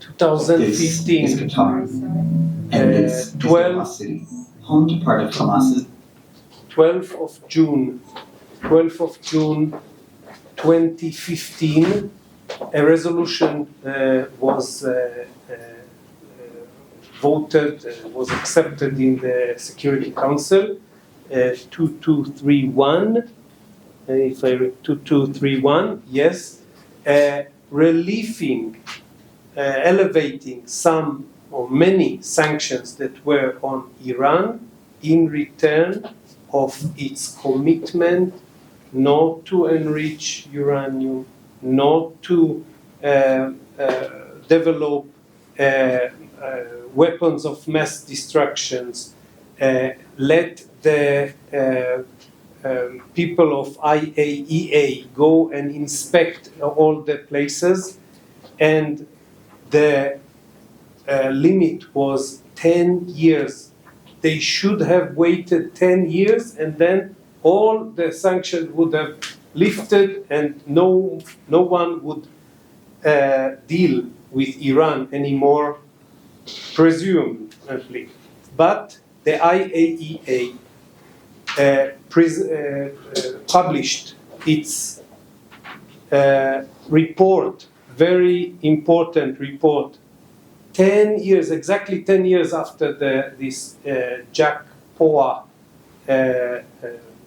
2015. This is Qatar, and it's the lost city, home to part of Hamas's 12th of June 2015, a resolution was voted, was accepted in the Security Council, 2231, 2231, yes, relieving, elevating some or many sanctions that were on Iran in return of its commitment not to enrich uranium, not to develop weapons of mass destructions, let the people of IAEA go and inspect all the places, and the limit was 10 years. They should have waited 10 years, and then all the sanctions would have lifted, and no one would deal with Iran anymore, presumably. But the IAEA published its report, very important report, 10 years, exactly 10 years after this Jack Poa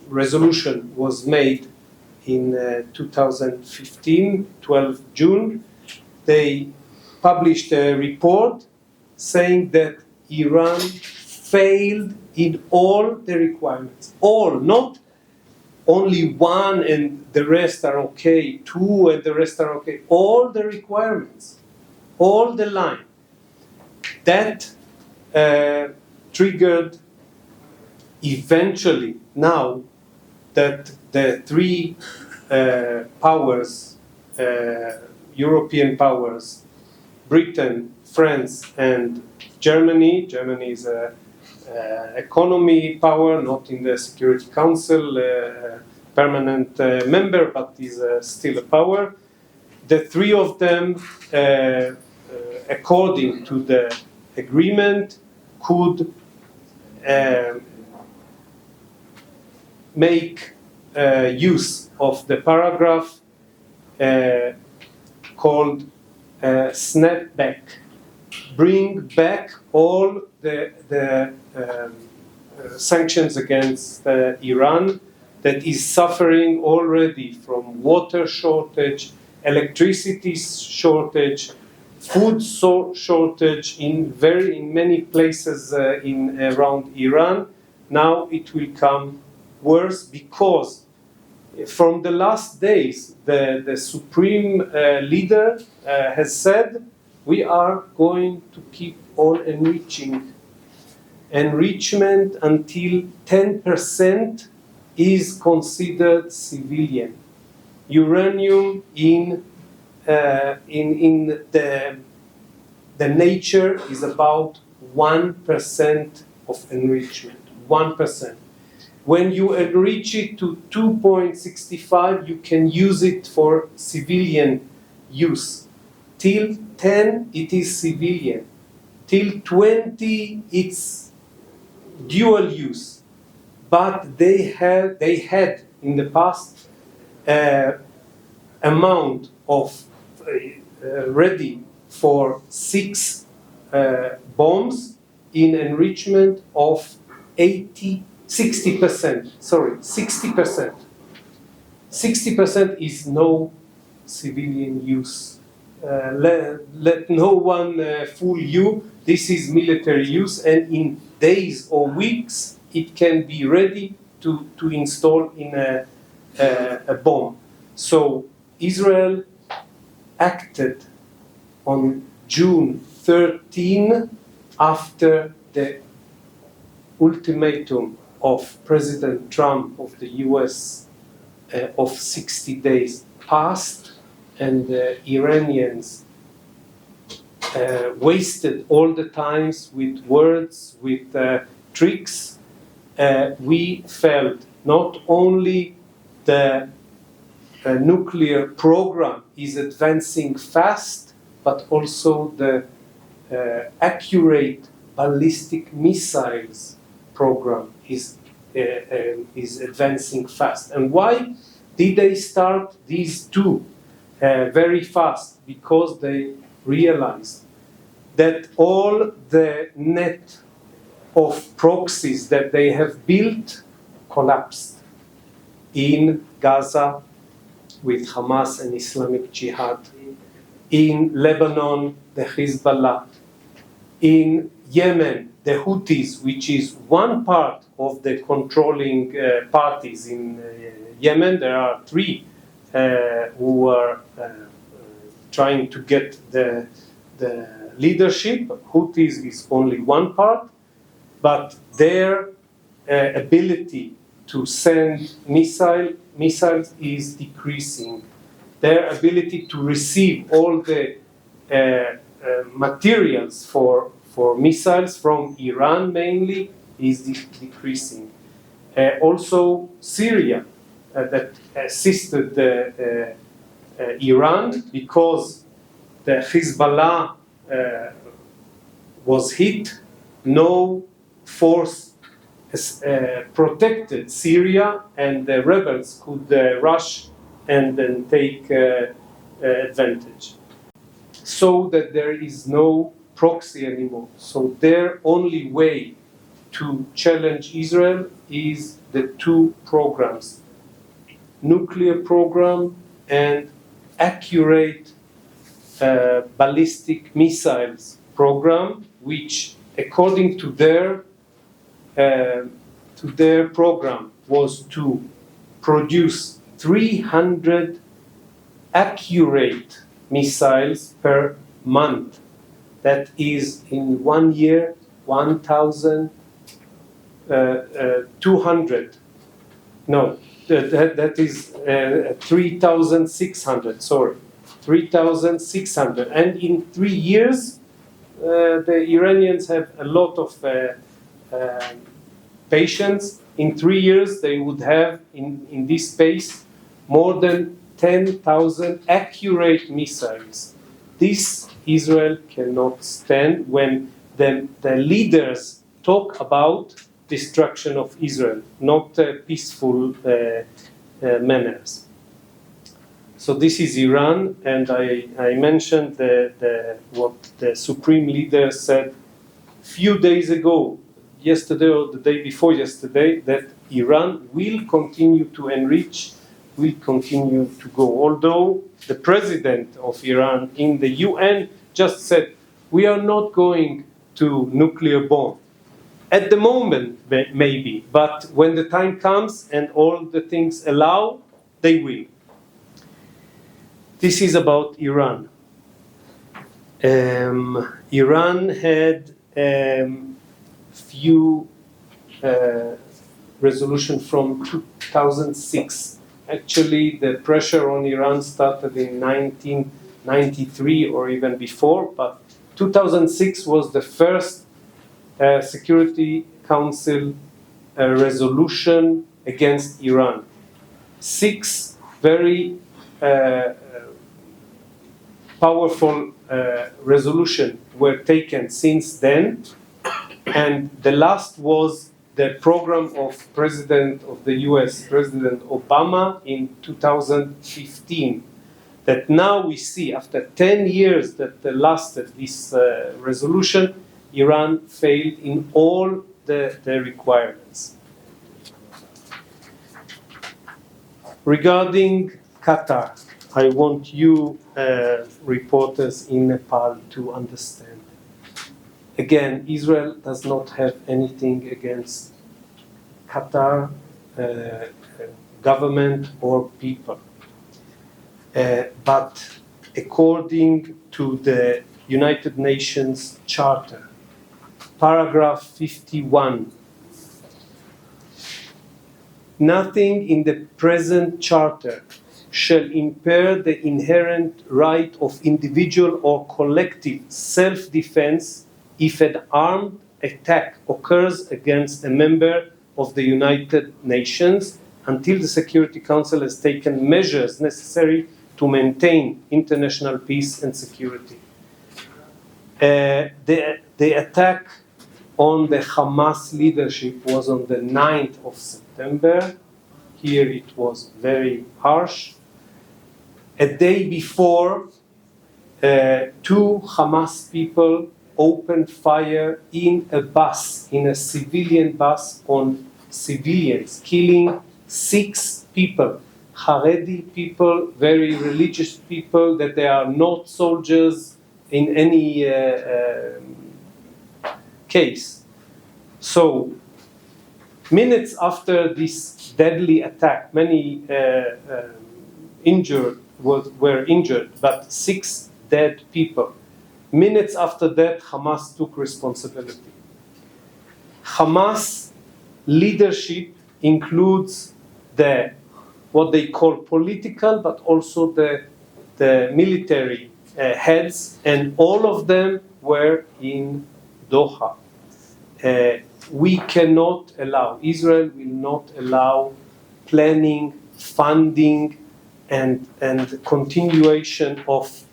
resolution was made in 2015, 12 June. They published a report saying that Iran failed in all the requirements. All, not only one and the rest are okay, two and the rest are okay. All the requirements, all the line. That triggered eventually, now that the three powers, European powers, Britain, France, and Germany. Germany is an economy power, not in the Security Council, permanent member, but is still a power. The three of them, according to the agreement, could make use of the paragraph called snapback, bring back all the sanctions against Iran that is suffering already from water shortage, electricity shortage, food shortage in many places around Iran. Now it will come worse because from the last days, the supreme leader has said, we are going to keep on enrichment until 10% is considered civilian. Uranium in the nature is about 1% of enrichment, 1%. When you enrich it to 2.65, you can use it for civilian use. Till 10, it is civilian. Till 20, it's dual use. But they had in the past amount of ready for 6 bombs in enrichment of 60%. 60%. 60% is no civilian use. Let no one fool you. This is military use, and in days or weeks it can be ready to install in a bomb. So Israel acted on June 13 after the ultimatum of President Trump of the US of 60 days passed, and the Iranians wasted all the times with words, with tricks. We felt not only the nuclear program is advancing fast, but also the accurate ballistic missiles program is advancing fast. And why did they start these two very fast? Because they realized that all the net of proxies that they have built collapsed in Gaza with Hamas and Islamic Jihad, in Lebanon, the Hezbollah, in Yemen, the Houthis, which is one part of the controlling parties in Yemen. There are three who are trying to get the leadership. Houthis is only one part, but their ability to send missiles is decreasing. Their ability to receive all the materials for missiles from Iran mainly is decreasing. Also Syria that assisted Iran because the Hezbollah was hit. No force protected Syria, and the rebels could rush and then take advantage. So that there is no proxy anymore. So their only way to challenge Israel is the two programs, nuclear program and accurate ballistic missiles program, which according to their program was to produce 300 accurate missiles per month. That is in 1 year 1,200. No, that is 3,600. Sorry, 3,600. And in 3 years, the Iranians have a lot of patience. In 3 years, they would have in this space more than 10,000 accurate missiles. This Israel cannot stand when the leaders talk about destruction of Israel, not peaceful manners. So this is Iran, and I mentioned what the supreme leader said a few days ago, yesterday or the day before yesterday, that Iran will continue to enrich, will continue to go. Although the president of Iran in the UN just said, we are not going to nuclear bomb. At the moment, maybe, but when the time comes and all the things allow, they will. This is about Iran. Iran had few resolution from 2006. Actually, the pressure on Iran started in 1993 or even before, but 2006 was the first Security Council resolution against Iran. 6 very powerful resolutions were taken since then, and the last was the program of President of the US, President Obama, in 2015. That now we see, after 10 years that lasted this resolution, Iran failed in all the requirements. Regarding Qatar, I want you reporters in Nepal to understand. Again, Israel does not have anything against Qatar government or people. But according to the United Nations Charter, paragraph 51, nothing in the present charter shall impair the inherent right of individual or collective self-defense if an armed attack occurs against a member of the United Nations until the Security Council has taken measures necessary to maintain international peace and security. The attack on the Hamas leadership was on the 9th of September. Here it was very harsh. A day before, two Hamas people opened fire in a bus, in a civilian bus, on civilians, killing 6 people. Haredi people, very religious people, that they are not soldiers in any case. So, minutes after this deadly attack, many were injured, but 6 dead people. Minutes after that, Hamas took responsibility. Hamas leadership includes what they call political, but also the military heads, and all of them were in Doha. We cannot allow, Israel will not allow planning, funding, and continuation of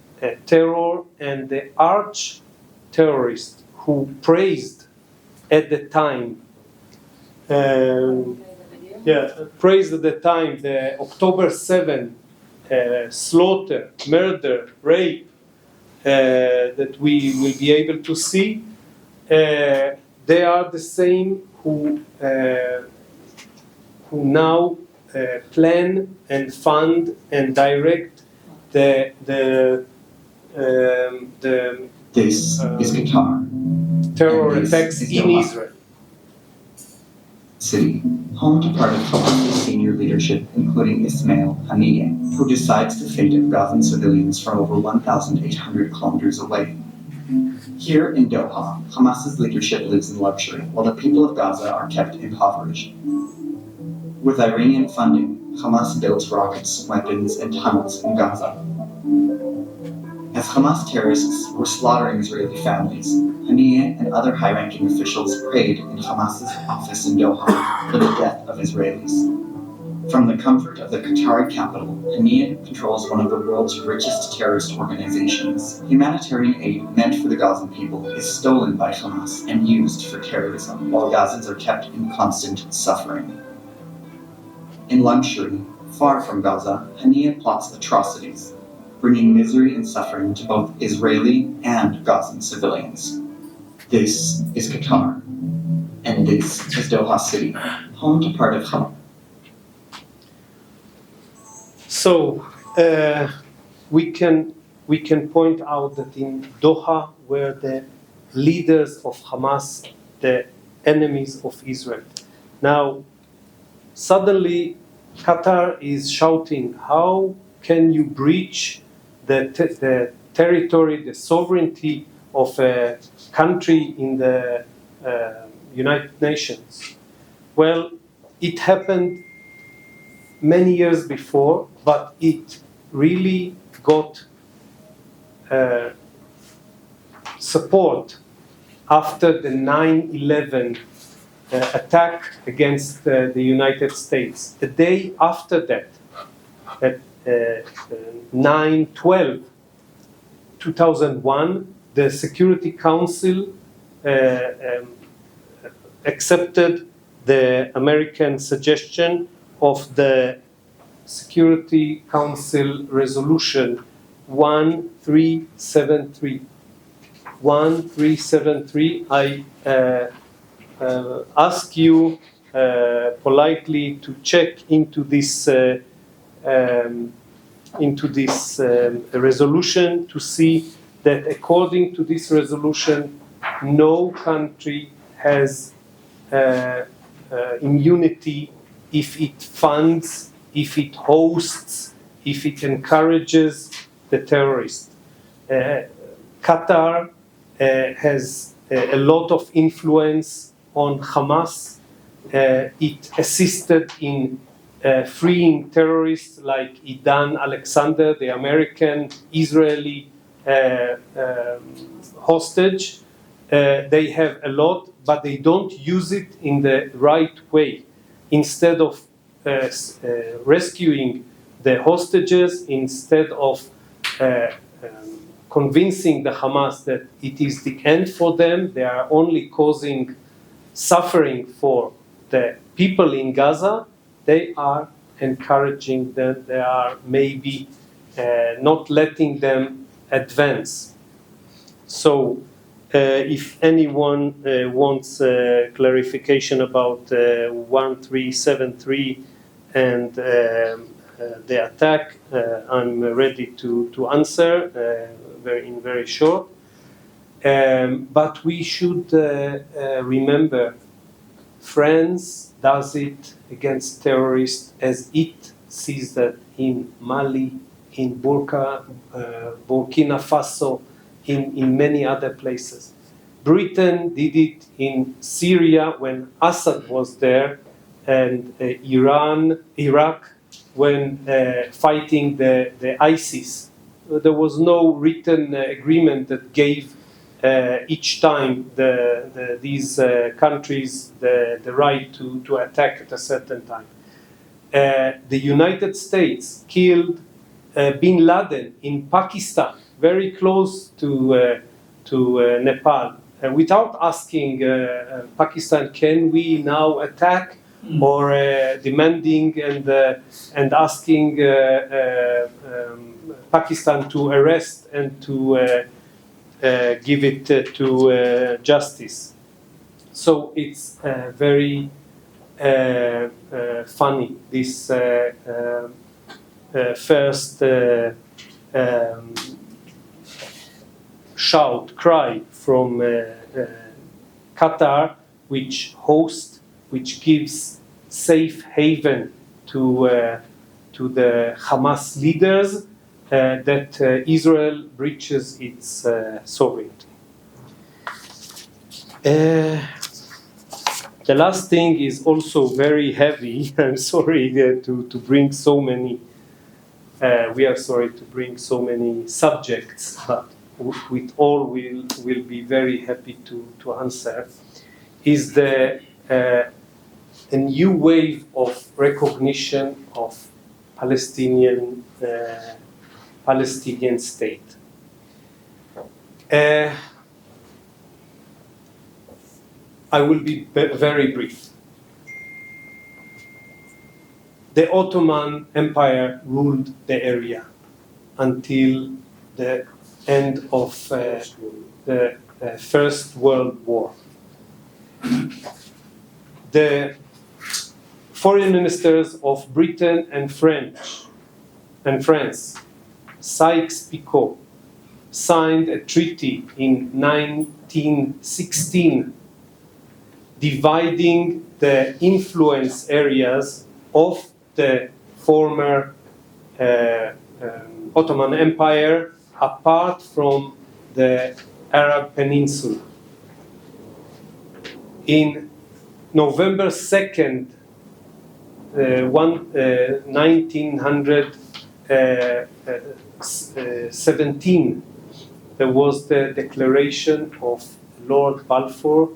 terror, and the arch terrorist who praised at the time the October 7 slaughter, murder, rape that we will be able to see. They are the same who now plan and fund and direct This is Qatar. terror attacks in Israel. City, home to part of Hamas's senior leadership, including Ismail Haniyeh, who decides the fate of Gazan civilians from over 1,800 kilometers away. Here in Doha, Hamas's leadership lives in luxury, while the people of Gaza are kept impoverished. With Iranian funding, Hamas builds rockets, weapons, and tunnels in Gaza. As Hamas terrorists were slaughtering Israeli families, Haniyeh and other high-ranking officials prayed in Hamas's office in Doha for the death of Israelis. From the comfort of the Qatari capital, Haniyeh controls one of the world's richest terrorist organizations. Humanitarian aid meant for the Gazan people is stolen by Hamas and used for terrorism, while Gazans are kept in constant suffering. In luxury, far from Gaza, Haniyeh plots atrocities, bringing misery and suffering to both Israeli and Gazan civilians. This is Qatar, and this is Doha City, home to part of Hamas. So we can point out that in Doha were the leaders of Hamas, the enemies of Israel. Now, suddenly Qatar is shouting, how can you breach the territory, the sovereignty of a country in the United Nations? Well, it happened many years before, but it really got support after the 9/11 attack against the United States. The day after that, at 9/12/2001, the Security Council accepted the American suggestion of the Security Council Resolution 1373. 1373. I ask you politely to check into this resolution to see that according to this resolution, no country has immunity if it funds, if it hosts, if it encourages the terrorists. Qatar has a lot of influence on Hamas. It assisted in freeing terrorists like Idan Alexander, the American Israeli hostage. They have a lot, but they don't use it in the right way. Instead of rescuing the hostages, instead of convincing the Hamas that it is the end for them. They are only causing suffering for the people in Gaza. They are encouraging them. They are maybe not letting them advance. So if anyone wants clarification about 1373 and the attack, I'm ready to answer in very short. But we should remember, France does it against terrorists as it sees that in Mali, in Burkina Faso, in many other places. Britain did it in Syria when Assad was there, and Iraq, when fighting the ISIS. There was no written agreement that gave each time these countries the right to attack at a certain time. The United States killed bin Laden in Pakistan, very close to Nepal, without asking Pakistan, can we now attack, or demanding and asking Pakistan to arrest and to give it to justice. So it's very funny, this first cry from Qatar, which gives safe haven to the Hamas leaders, that Israel breaches its sovereignty. The last thing is also very heavy. I'm sorry to bring so many. We are sorry to bring so many subjects, but with all we'll be very happy to answer. Is a new wave of recognition of Palestinian state. I will be very brief. The Ottoman Empire ruled the area until the end of the First World War. The foreign ministers of Britain and France, Sykes-Picot, signed a treaty in 1916 dividing the influence areas of the former Ottoman Empire apart from the Arab Peninsula. In November 2nd, 1917, there was the declaration of Lord Balfour,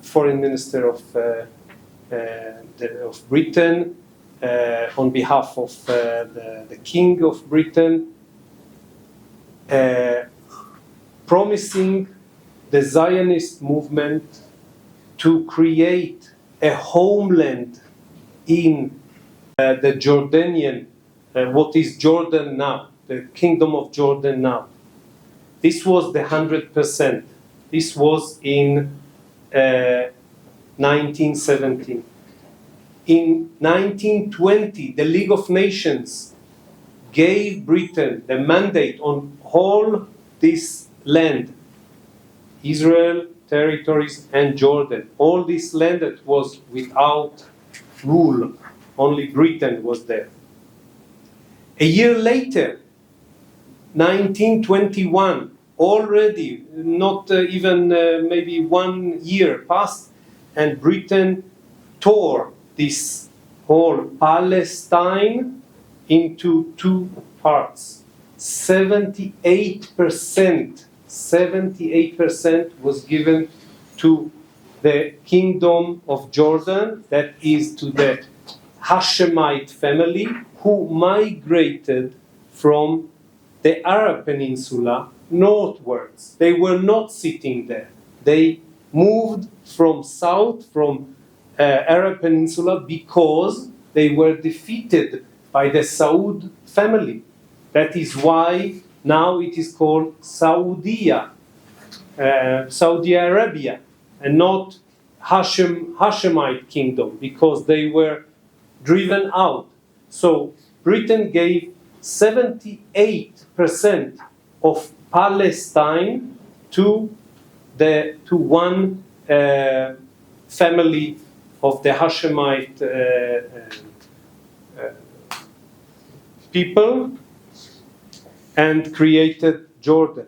Foreign Minister of Britain, on behalf of the King of Britain, promising the Zionist movement to create a homeland in the Jordanian, what is Jordan now, the Kingdom of Jordan now. This was the 100%. This was in 1917. In 1920, the League of Nations gave Britain the mandate on all this land, Israel, territories, and Jordan. All this land that was without rule, only Britain was there. A year later, 1921, already not even maybe 1 year passed, and Britain tore this whole Palestine into two parts. 78% was given to the Kingdom of Jordan, that is to the Hashemite family, who migrated from the Arab Peninsula northwards. They were not sitting there. They moved from south, from Arab Peninsula, because they were defeated by the Saud family. That is why now it is called Saudi Arabia, and not Hashemite kingdom, because they were driven out. So Britain gave 78% of Palestine to one family of the Hashemite people, and created Jordan.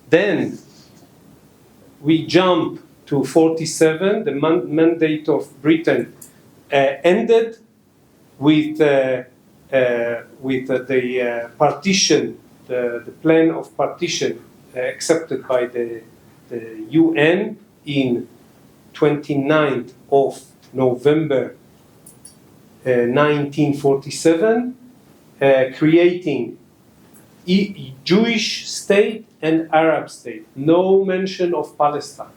Then we jump to 47. The mandate of Britain ended with the partition, the plan of partition accepted by the UN in 29th of November 1947, creating Jewish state and Arab state. No mention of Palestine.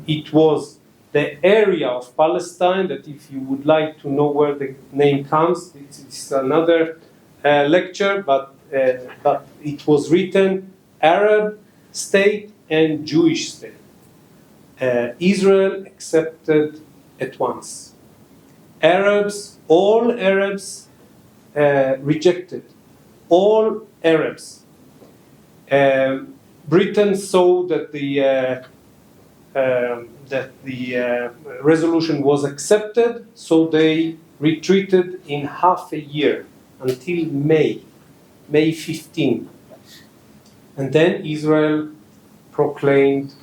It was the area of Palestine that, if you would like to know where the name comes, it's another lecture, but it was written Arab state and Jewish state. Israel accepted at once. All Arabs rejected. All Arabs. Britain saw that the resolution was accepted, so they retreated in half a year until May 15. And then Israel proclaimed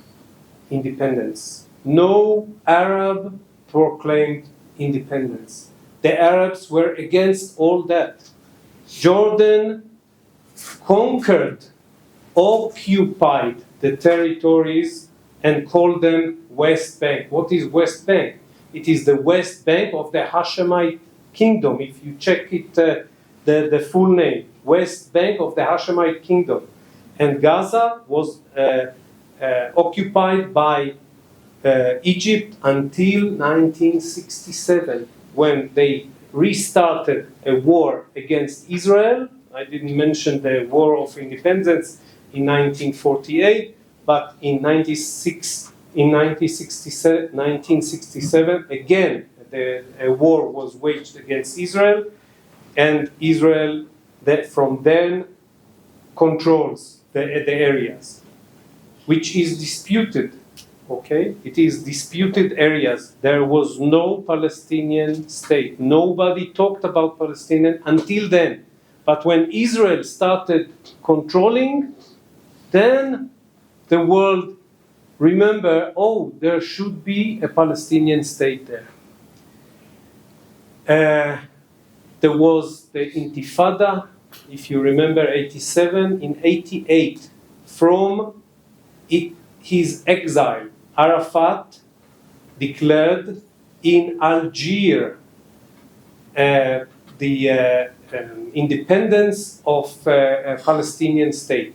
independence. No Arab proclaimed independence. The Arabs were against all that. Jordan conquered, occupied the territories and called them West Bank. What is West Bank? It is the West Bank of the Hashemite kingdom. If you check it, the full name, West Bank of the Hashemite kingdom. And Gaza was occupied by Egypt until 1967, when they restarted a war against Israel. I didn't mention the War of Independence in 1948, but in 1967, again, a war was waged against Israel, and Israel from then controls the areas, which is disputed. Okay, it is disputed areas. There was no Palestinian state. Nobody talked about Palestinian until then. But when Israel started controlling, then the world remember, oh, there should be a Palestinian state there. There was the Intifada, if you remember, 87. In 88, from his exile, Arafat declared in Algiers the independence of a Palestinian state.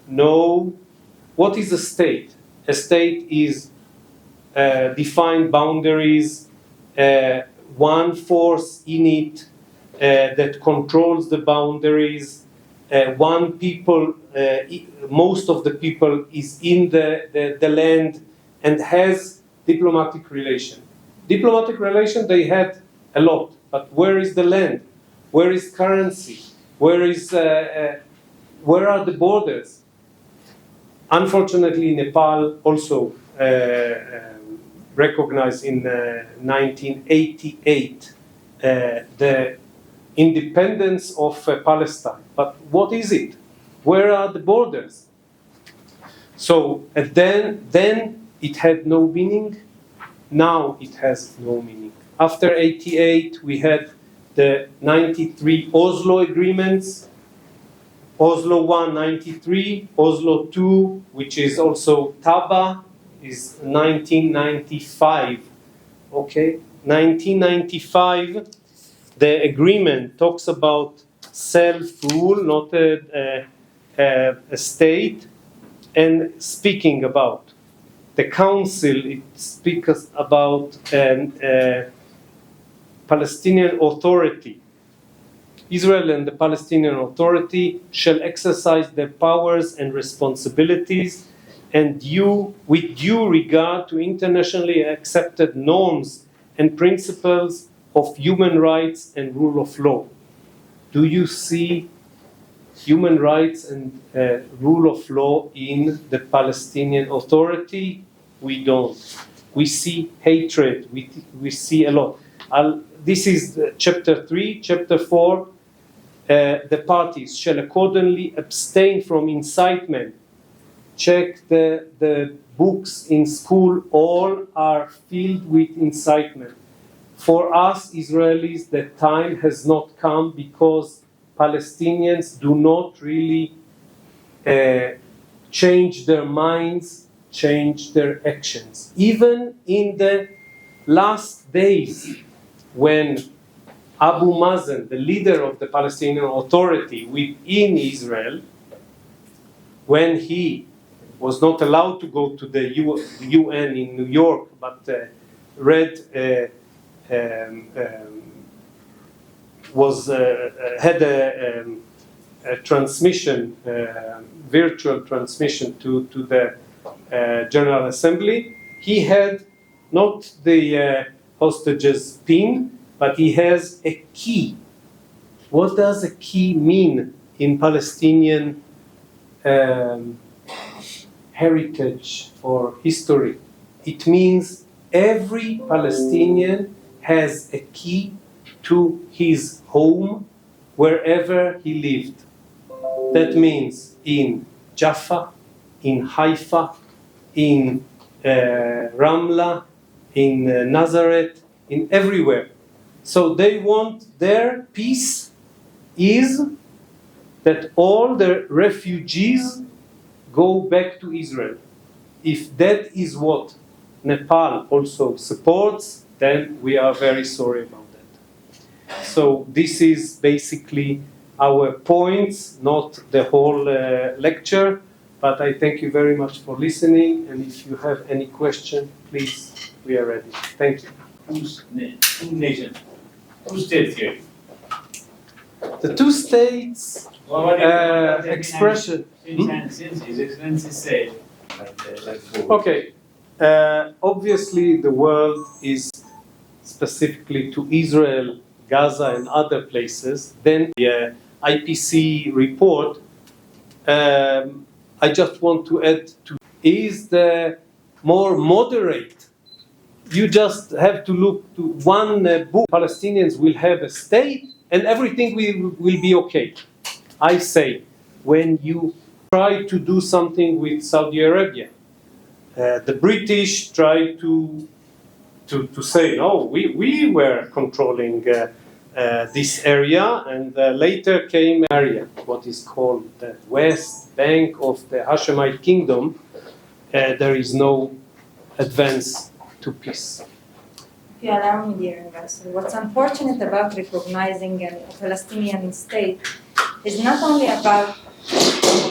No, what is a state? A state is defined boundaries, one force in it that controls the boundaries, one people, most of the people is in the land and has diplomatic relation. Diplomatic relation they had a lot, but where is the land? Where is currency? Where are the borders? Unfortunately, Nepal also recognized in 1988 the independence of Palestine. But what is it? Where are the borders? So then it had no meaning. Now it has no meaning. After 88, we had the 93 Oslo agreements. Oslo 1, 93. Oslo 2, which is also Taba, is 1995. Okay, 1995. The agreement talks about self-rule, not a state, and speaking about the council, it speaks about Palestinian Authority. Israel and the Palestinian Authority shall exercise their powers and responsibilities and with due regard to internationally accepted norms and principles of human rights and rule of law. Do you see human rights and rule of law in the Palestinian Authority? We don't. We see hatred. We see a lot. This is chapter 3. Chapter 4, the parties shall accordingly abstain from incitement. Check the books in school, all are filled with incitement. For us Israelis, the time has not come because Palestinians do not really change their minds, change their actions. Even in the last days, when Abu Mazen, the leader of the Palestinian Authority within Israel, when he was not allowed to go to the UN in New York, but had a transmission, virtual transmission to the General Assembly. He had not the hostages pin, but he has a key. What does a key mean in Palestinian heritage or history? It means every Palestinian has a key to his home wherever he lived. That means in Jaffa, in Haifa, in Ramla, in Nazareth, in everywhere. So they want their peace is that all the refugees go back to Israel. If that is what Nepal also supports, then we are very sorry about that. So this is basically our points, not the whole lecture, but I thank you very much for listening, and if you have any question, please, we are ready. Thank you. Two nations, two states here. The two states expression. Since His Excellency said, Okay, obviously the world is specifically to Israel, Gaza, and other places. Then the IPC report, I just want to add to, is the more moderate. You just have to look to one book. Palestinians will have a state and everything will be okay. I say, when you try to do something with Saudi Arabia, the British tried to say, no, we were controlling this area, and later came area, what is called the West Bank of the Hashemite Kingdom. There is no advance to peace. If you allow me, dear Ambassador, what's unfortunate about recognizing a Palestinian state is not only about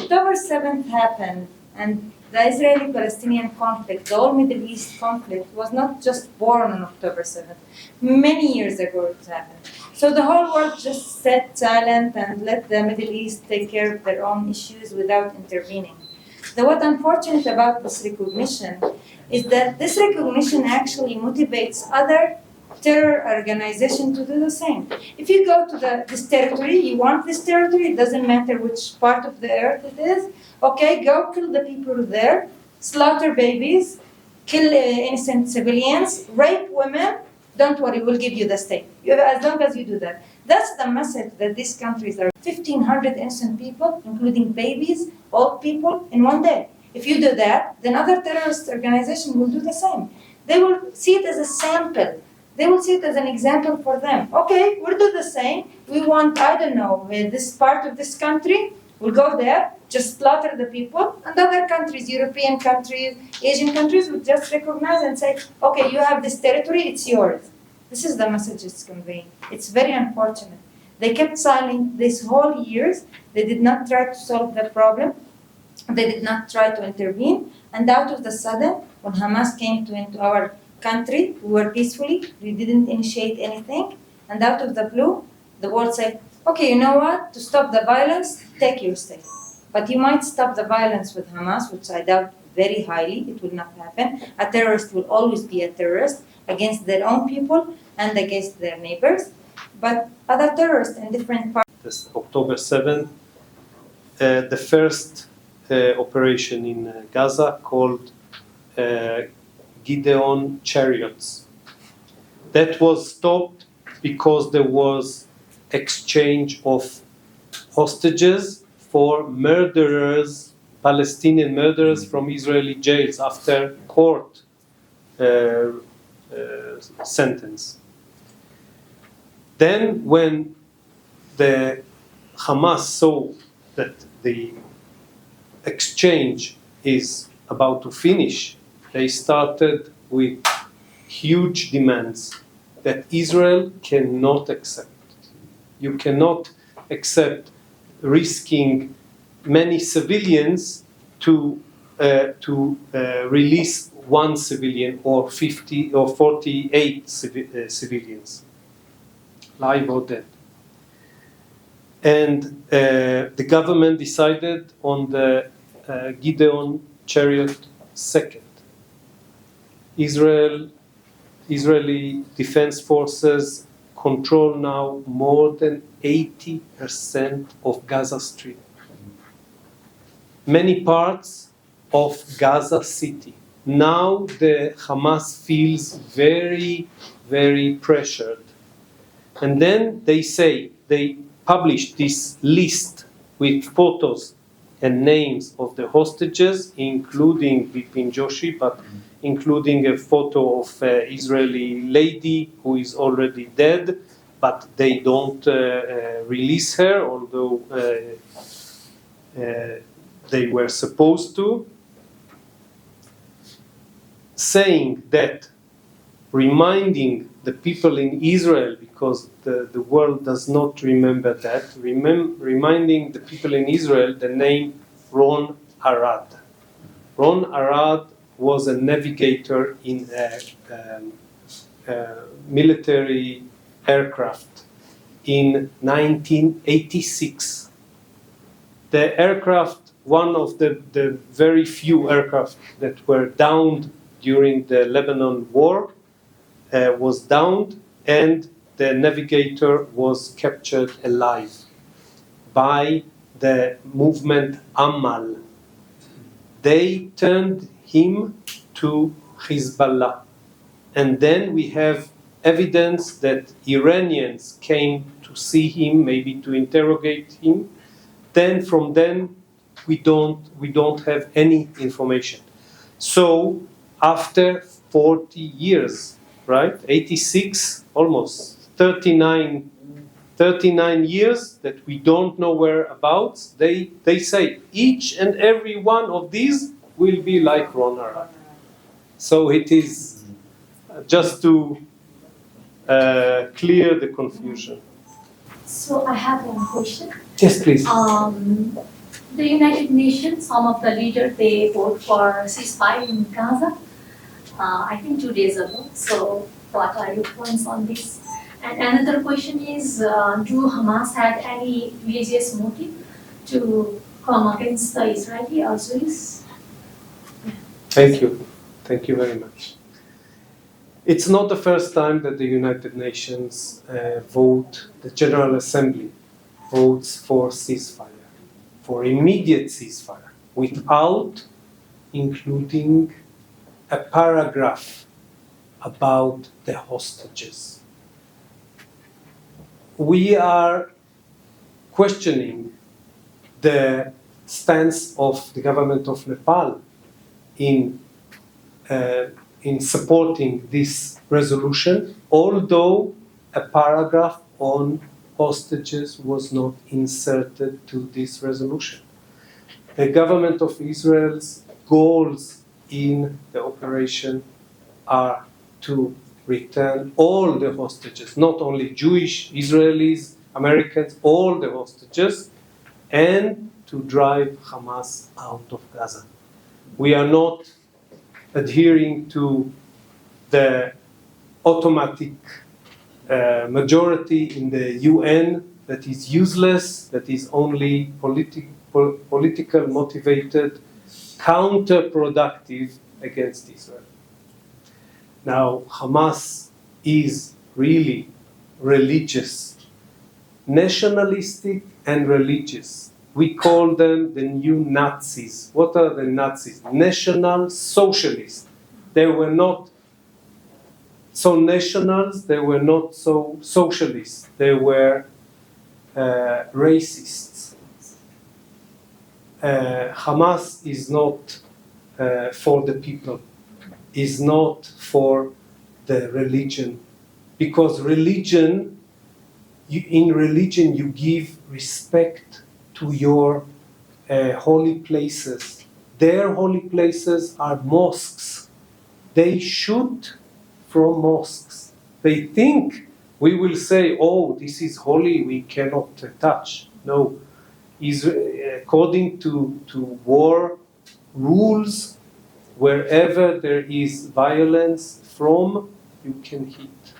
October 7th happened, and the Israeli-Palestinian conflict, the whole Middle East conflict, was not just born on October 7th. Many years ago it happened. So the whole world just sat silent and let the Middle East take care of their own issues without intervening. What's unfortunate about this recognition is that this recognition actually motivates other terror organizations to do the same. If you go to this territory, you want this territory, it doesn't matter which part of the earth it is, okay, go kill the people there, slaughter babies, kill innocent civilians, rape women, don't worry, we'll give you the state. As long as you do that. That's the message that these countries are. 1,500 innocent people, including babies, old people, in one day. If you do that, then other terrorist organizations will do the same. They will see it as a sample. They will see it as an example for them. Okay, we'll do the same. We want, I don't know, this part of this country, we'll go there, just slaughter the people, and other countries, European countries, Asian countries, will just recognize and say, okay, you have this territory, it's yours. This is the message it's conveying. It's very unfortunate. They kept silent this whole years. They did not try to solve the problem. They did not try to intervene. And out of the sudden, when Hamas came into our country, we were peacefully, we didn't initiate anything. And out of the blue, the world said, okay, you know what? To stop the violence, take your step. But you might stop the violence with Hamas, which I doubt very highly. It will not happen. A terrorist will always be a terrorist against their own people and against their neighbors. But other terrorists in different parts. This October 7th, the first operation in Gaza called Gideon Chariots. That was stopped because there was exchange of hostages for murderers, Palestinian murderers from Israeli jails after court sentence. Then when the Hamas saw that the exchange is about to finish, they started with huge demands that Israel cannot accept. You cannot accept risking many civilians to release one civilian or 50 or 48 civilians, live or dead. And the government decided on the Gideon Chariot second. Israeli Defense Forces control now more than 80% of Gaza Strip. Many parts of Gaza City. Now the Hamas feels very, very pressured. And then they published this list with photos and names of the hostages, including Bipin Joshi, but including a photo of an Israeli lady who is already dead, but they don't release her, although they were supposed to, saying that, reminding the people in Israel, because the world does not remember that, reminding the people in Israel the name Ron Arad. Ron Arad was a navigator in a military aircraft in 1986. The aircraft, one of the very few aircraft that were downed during the Lebanon war, was downed, and the navigator was captured alive by the movement Amal. They turned him to Hezbollah. And then we have evidence that Iranians came to see him, maybe to interrogate him. Then from then we don't have any information. So after 40 years, right? 86, almost 39 years that we don't know whereabouts, they say each and every one of these will be like Ron Arad. So it is just to clear the confusion. So I have one question. Yes, please. The United Nations, some of the leaders, they vote for ceasefire in Gaza, I think 2 days ago. So what are your points on this? And another question is, do Hamas had any religious motive to come against the Israeli or Jews? Thank you. Thank you very much. It's not the first time that the United Nations the General Assembly votes for ceasefire, for immediate ceasefire, without including a paragraph about the hostages. We are questioning the stance of the government of Nepal in supporting this resolution, although a paragraph on hostages was not inserted to this resolution. The government of Israel's goals in the operation are to return all the hostages, not only Jewish Israelis, Americans, all the hostages, and to drive Hamas out of Gaza. We are not adhering to the automatic majority in the UN that is useless, that is only political motivated, counterproductive against Israel. Now, Hamas is really religious, nationalistic and religious. We call them the new Nazis. What are the Nazis? National socialists. They were not so nationals, they were not so socialists. They were racists. Hamas is not for the people, is not for the religion. Because religion, in religion you give respect to your holy places. Their holy places are mosques. They shoot from mosques. They think we will say, oh, this is holy, we cannot touch. No. According to war rules, wherever there is violence from, you can hit.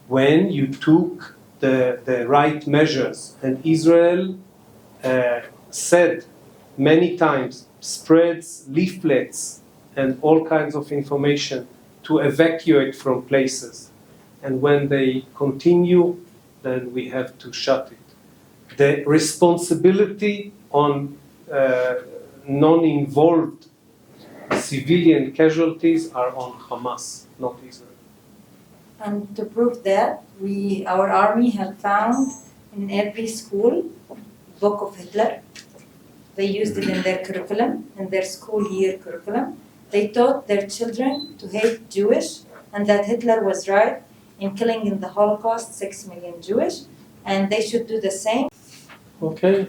When you took the right measures, and Israel said many times, spreads leaflets and all kinds of information to evacuate from places. And when they continue, then we have to shut it. The responsibility on non-involved civilian casualties are on Hamas, not Israel. And to prove that, our army had found in every school book of Hitler. They used it in their curriculum, in their school year curriculum. They taught their children to hate Jewish and that Hitler was right in killing in the Holocaust 6 million Jewish, and they should do the same. Okay.